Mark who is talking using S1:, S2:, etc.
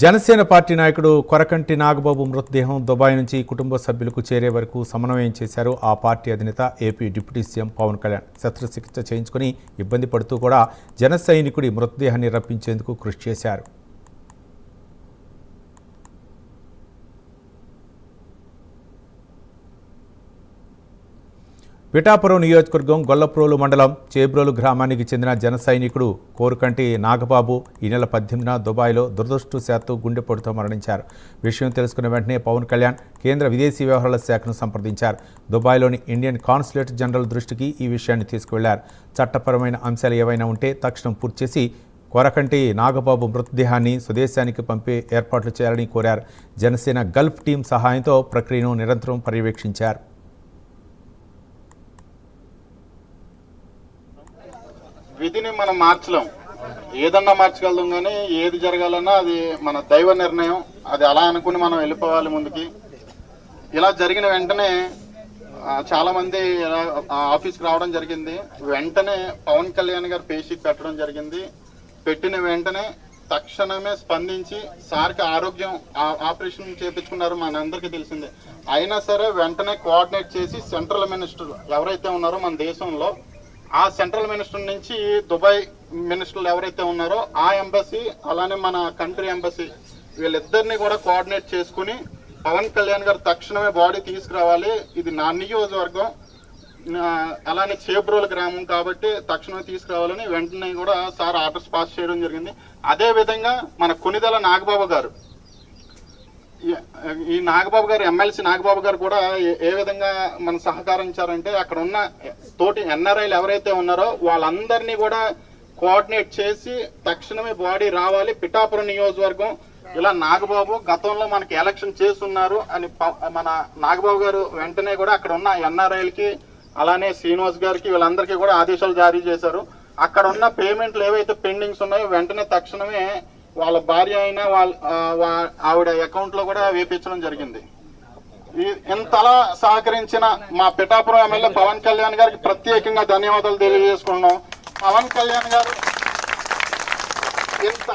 S1: Janasena party నాయకుడు కొరకంటి నాగబాబు మృతదేహం Dubai నుంచి కుటుంబ సభ్యులకు చేరే వరకు సమన్వయం చేశారు ఆ పార్టీ అధినేత AP deputy CM Pawan Kalyan. శస్త్రచికిత్స చేయించుకుని ఇబ్బంది పడుతూ కూడా జన సైనికుడి మృతదేహాన్ని రప్పించేందుకు కృషి చేశారు. పిఠాపురం నియోజకవర్గం గొల్లప్రోలు మండలం చేబ్రోలు గ్రామానికి చెందిన జన సైనికుడు కోరుకంటి నాగబాబు ఈ నెల 18న దుబాయ్లో దురదృష్టవశాత్తు గుండెపోటుతో మరణించారు. విషయం తెలుసుకున్న వెంటనే పవన్ కళ్యాణ్ కేంద్ర విదేశీ వ్యవహారాల శాఖను సంప్రదించారు. దుబాయ్లోని ఇండియన్ కాన్సులేట్ జనరల్ దృష్టికి ఈ విషయాన్ని తీసుకువెళ్లారు. చట్టపరమైన అంశాలు ఏవైనా ఉంటే తక్షణం పూర్తి చేసి కొరకంటి నాగబాబు మృతదేహాన్ని స్వదేశానికి పంపే ఏర్పాట్లు చేయాలని కోరారు. జనసేన గల్ఫ్ టీం సహాయంతో ప్రక్రియను నిరంతరం పర్యవేక్షించారు.
S2: విధిని మనం మార్చలేం, ఏదన్నా మార్చగలం, కానీ ఏది జరగాలన్నా అది మన దైవ నిర్ణయం. అది అలా అనుకుని మనం వెళ్ళిపోవాలి ముందుకి. ఇలా జరిగిన వెంటనే చాలా మంది ఆఫీస్కి రావడం జరిగింది. వెంటనే పవన్ కళ్యాణ్ గారు పేషీకి పెట్టడం జరిగింది. పెట్టిన వెంటనే తక్షణమే స్పందించి సార్కి ఆరోగ్యం ఆపరేషన్ చేయించుకున్నారు, మనందరికీ తెలిసిందే. అయినా సరే వెంటనే కోఆర్డినేట్ చేసి సెంట్రల్ మినిస్టర్ ఎవరైతే ఉన్నారో మన దేశంలో, ఆ సెంట్రల్ మినిస్టర్ నుంచి దుబాయ్ మినిస్టర్లు ఎవరైతే ఉన్నారో ఆ ఎంబసీ, అలానే మన కంట్రీ ఎంబసీ, వీళ్ళిద్దరిని కూడా కోఆర్డినేట్ చేసుకుని పవన్ కళ్యాణ్ గారు తక్షణమే బాడీ తీసుకురావాలి. ఇది నా నియోజకవర్గం, అలానే చేబ్రోలు గ్రామం కాబట్టి తక్షణమే తీసుకురావాలని వెంటనే కూడా సార్ ఆర్డర్స్ పాస్ చేయడం జరిగింది. అదేవిధంగా మన కొనిదెల నాగబాబు గారు, ఈ నాగబాబు గారు ఎమ్మెల్సీ నాగబాబు గారు కూడా ఏ విధంగా మన సహకరించారంటే, అక్కడ ఉన్న తోటి ఎన్ఆర్ఐలు ఎవరైతే ఉన్నారో వాళ్ళందరినీ కూడా కోఆర్డినేట్ చేసి తక్షణమే బాడీ రావాలి. పిఠాపురం నియోజకవర్గం ఇలా నాగబాబు గతంలో మనకి ఎలక్షన్ చేస్తున్నారు అని మన నాగబాబు గారు వెంటనే కూడా అక్కడ ఉన్న ఎన్ఆర్ఐలకి, అలానే శ్రీనివాస్ గారికి, వీళ్ళందరికీ కూడా ఆదేశాలు జారీ చేశారు. అక్కడ ఉన్న పేమెంట్లు ఏవైతే పెండింగ్స్ ఉన్నాయో వెంటనే తక్షణమే వాళ్ళ భార్య అయినా ఆవిడ అకౌంట్ లో కూడా వేపించడం జరిగింది. ఇంతలా సహకరించిన మా పిఠాపురం ఎమ్మెల్యే పవన్ కళ్యాణ్ గారికి ప్రత్యేకంగా ధన్యవాదాలు తెలియజేసుకున్నాం. పవన్ కళ్యాణ్ గారు ఇంత